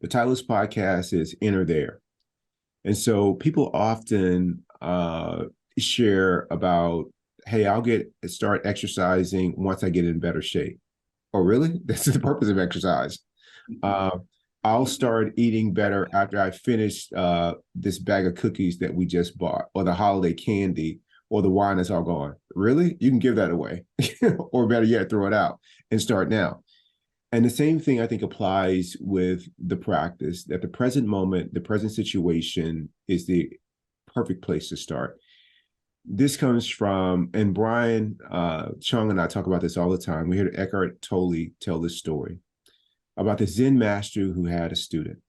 The title of this podcast is Enter There. And so people often share about, hey, I'll start exercising once I get in better shape. Oh, really? That's the purpose of exercise. Uh, I'll start eating better after I finish this bag of cookies that we just bought, or the holiday candy, or the wine that's all gone. Really? You can give that away, or better yet, throw it out and start now. And the same thing I think applies with the practice that the present moment, the present situation is the perfect place to start. This comes from, and Brian Chung and I talk about this all the time. We hear Eckhart Tolle tell this story about the Zen master who had a student.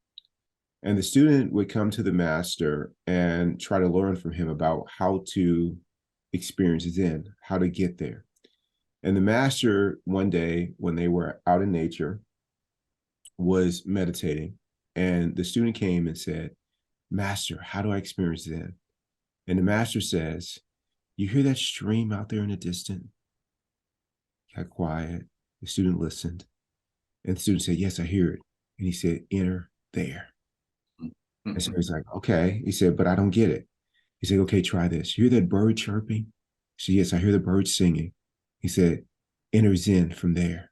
And the student would come to the master and try to learn from him about how to experience Zen, how to get there. And the master, one day when they were out in nature, was meditating. And the student came and said, Master, how do I experience Zen? And the master says, you hear that stream out there in the distance? Got quiet. The student listened. And the student said, yes, I hear it. And he said, enter there. And so he's like, okay. He said, but I don't get it. He said, okay, try this. You hear that bird chirping? She said, yes, I hear the bird singing. He said, enter Zen from there.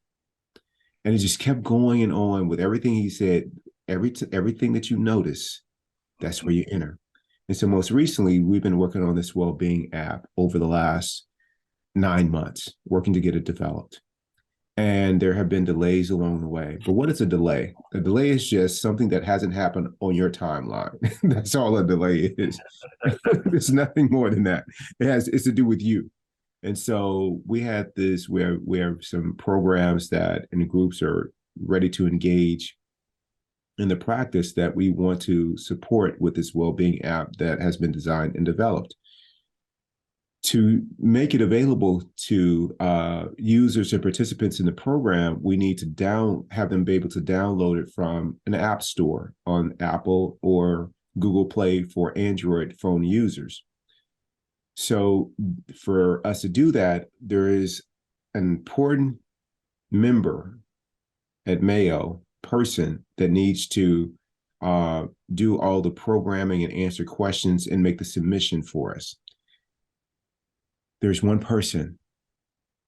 And it just kept going and on with everything he said. Everything that you notice, that's where you enter. And so most recently, we've been working on this well-being app over the last 9 months, working to get it developed. And there have been delays along the way. But what is a delay? A delay is just something that hasn't happened on your timeline. That's all a delay is. There's nothing more than that. It's to do with you. And so we had this where we have some programs that and groups are ready to engage in the practice that we want to support with this well-being app that has been designed and developed. To make it available to users and participants in the program, we need to have them be able to download it from an app store on Apple or Google Play for Android phone users. So for us to do that, there is an important member at Mayo person that needs to do all the programming and answer questions and make the submission for us. There's one person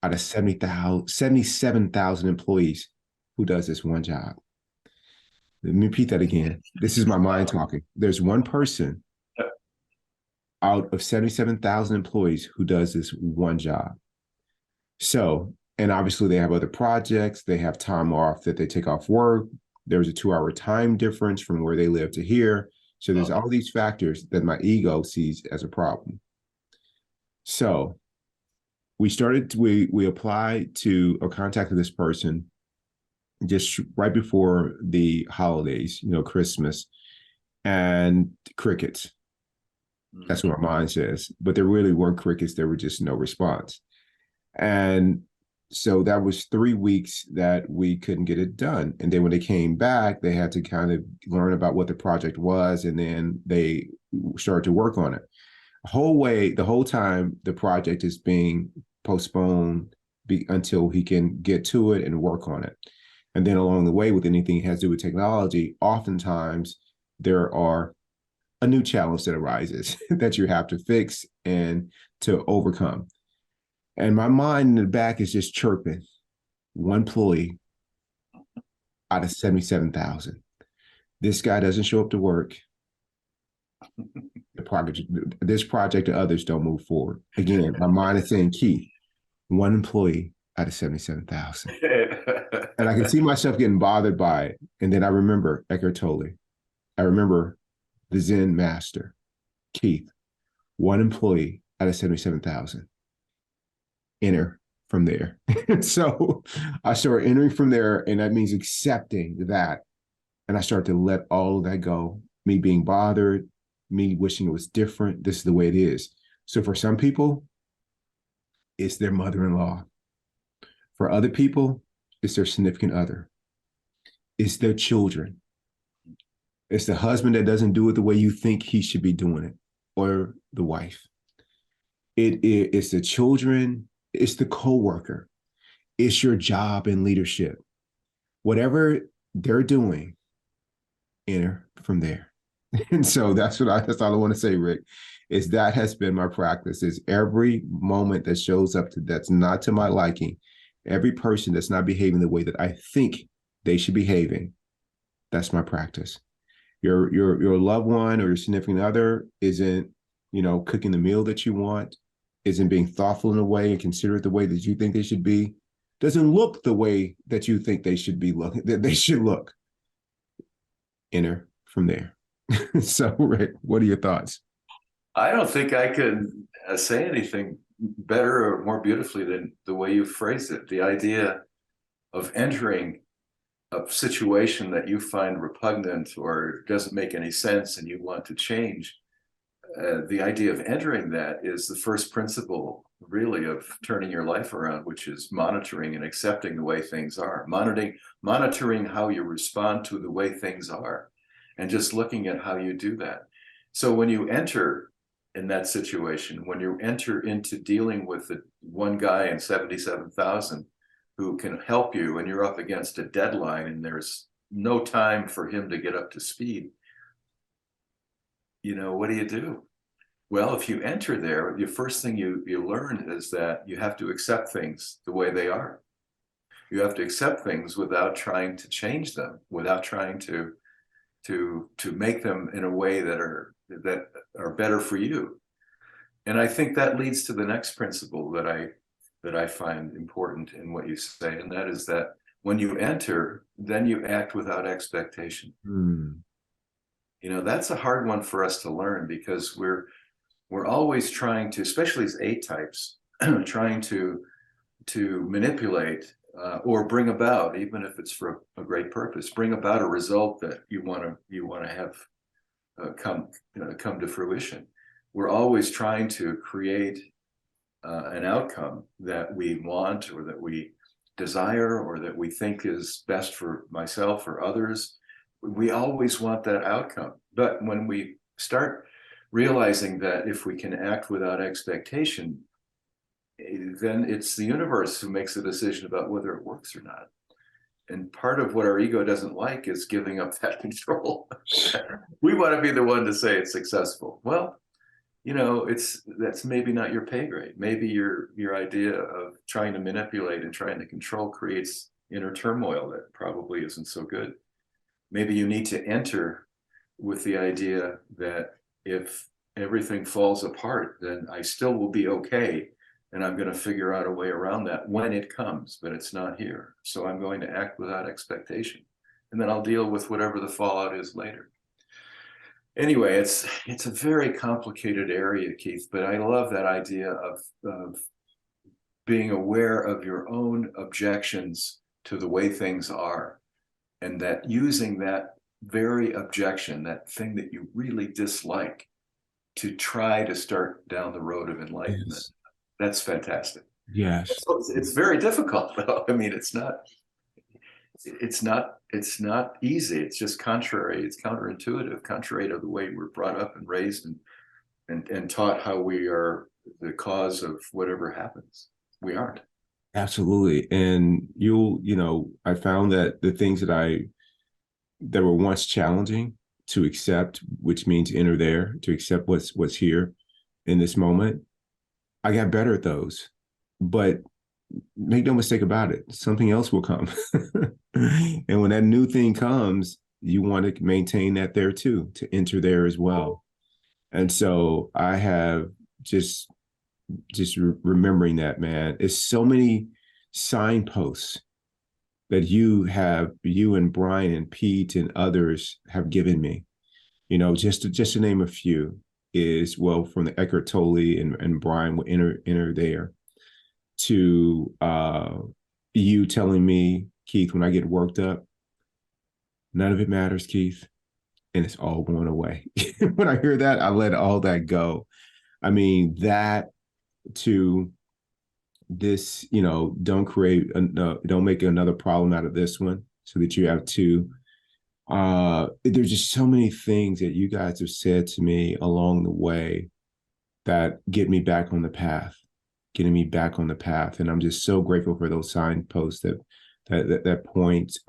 out of 77,000 employees who does this one job. Let me repeat that again. This is my mind talking. There's one person out of 77,000 employees who does this one job. So, and obviously they have other projects. They have time off that they take off work. There's a 2-hour time difference from where they live to here. So there's all these factors that my ego sees as a problem. So we applied to or contacted this person just right before the holidays, Christmas, and crickets. That's what my mind says. But there really weren't crickets. There were just no response. And so that was 3 weeks that we couldn't get it done. And then when they came back, they had to kind of learn about what the project was. And then they started to work on it. The whole time, the project is being postponed until he can get to it and work on it. And then along the way, with anything that has to do with technology, oftentimes there are a new challenge that arises that you have to fix and to overcome. And my mind in the back is just chirping. One employee out of 77,000. This guy doesn't show up to work. This project and others don't move forward. Again, my mind is saying, Keith, one employee out of 77,000. And I can see myself getting bothered by it. And then I remember Eckhart Tolle. I remember the Zen master, Keith, one employee out of 77,000. Enter from there. So I started entering from there, and that means accepting that. And I start to let all of that go. Me being bothered, me wishing it was different. This is the way it is. So for some people, it's their mother-in-law. For other people, it's their significant other. It's their children. It's the husband that doesn't do it the way you think he should be doing it, or the wife. It's the children. It's the coworker. It's your job in leadership. Whatever they're doing, enter from there. And so that's all I want to say, Rick, is that has been my practice is every moment that shows up that's not to my liking, every person that's not behaving the way that I think they should be behaving, that's my practice. Your loved one or your significant other isn't, cooking the meal that you want, isn't being thoughtful in a way and considerate the way that you think they should be, doesn't look the way that you think they should be looking, that they should look. Enter from there. So, Rick, what are your thoughts? I don't think I could say anything better or more beautifully than the way you phrased it. The idea of entering a situation that you find repugnant or doesn't make any sense and you want to change, the idea of entering that is the first principle, really, of turning your life around, which is monitoring and accepting the way things are, monitoring how you respond to the way things are, and just looking at how you do that. So when you enter in that situation, when you enter into dealing with the one guy in 77,000 who can help you and you're up against a deadline and there's no time for him to get up to speed, what do you do? Well, if you enter there, the first thing you learn is that you have to accept things the way they are. You have to accept things without trying to change them, without trying to make them in a way that are better for you. And I think that leads to the next principle that I find important in what you say, and that is that when you enter, then you act without expectation. That's a hard one for us to learn because we're always trying to, especially as A types, trying to manipulate or bring about, even if it's for a great purpose, bring about a result that you want to have come to fruition. We're always trying to create an outcome that we want or that we desire or that we think is best for myself or others. We always want that outcome. But when we start realizing that if we can act without expectation, then it's the universe who makes the decision about whether it works or not. And part of what our ego doesn't like is giving up that control. We want to be the one to say it's successful. Well, that's maybe not your pay grade. Maybe your idea of trying to manipulate and trying to control creates inner turmoil that probably isn't so good. Maybe you need to enter with the idea that if everything falls apart, then I still will be okay. And I'm going to figure out a way around that when it comes, but it's not here. So I'm going to act without expectation. And then I'll deal with whatever the fallout is later. Anyway, it's a very complicated area, Keith, but I love that idea of being aware of your own objections to the way things are, and that using that very objection, that thing that you really dislike, to try to start down the road of enlightenment. Yes. That's fantastic. Yes. It's very difficult, though. I mean, it's not easy. It's just contrary. It's counterintuitive, contrary to the way we're brought up and raised and taught how we are the cause of whatever happens. We aren't. Absolutely. And I found that the things that were once challenging to accept, which means enter there, to accept what's here in this moment, I got better at those. But make no mistake about it, something else will come. And when that new thing comes, you want to maintain that there too, to enter there as well. And so I have just remembering that, man, it's so many signposts that you and Brian and Pete and others have given me, just to name a few is, well, from the Eckhart Tolle and Brian will enter there, to you telling me, Keith, when I get worked up, none of it matters, Keith, and it's all going away. When I hear that, I let all that go. I mean, that to this, don't make another problem out of this one so that you have two. There's just so many things that you guys have said to me along the way that get me back on the path, getting me back on the path. And I'm just so grateful for those signposts that that points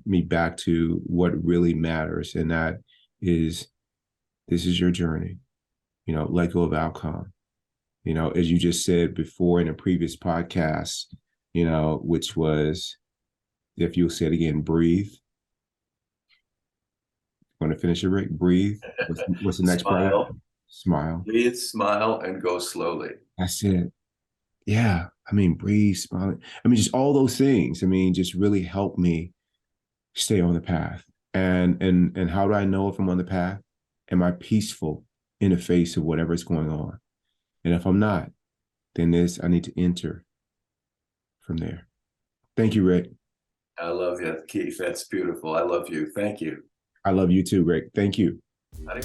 me back to what really matters, and that is, this is your journey. Let go of outcome. As you just said before in a previous podcast, which was, if you'll say it again, breathe. Want to finish it, Rick? Breathe. What's the next part? Smile, Smile. breathe, smile, and go slowly. That's it. Yeah. I mean, breathe, smile. I mean, just all those things. I mean, just really help me stay on the path. And how do I know if I'm on the path? Am I peaceful in the face of whatever's going on? And if I'm not, then I need to enter from there. Thank you, Rick. I love you, Keith. That's beautiful. I love you. Thank you. I love you too, Rick. Thank you. Buddy.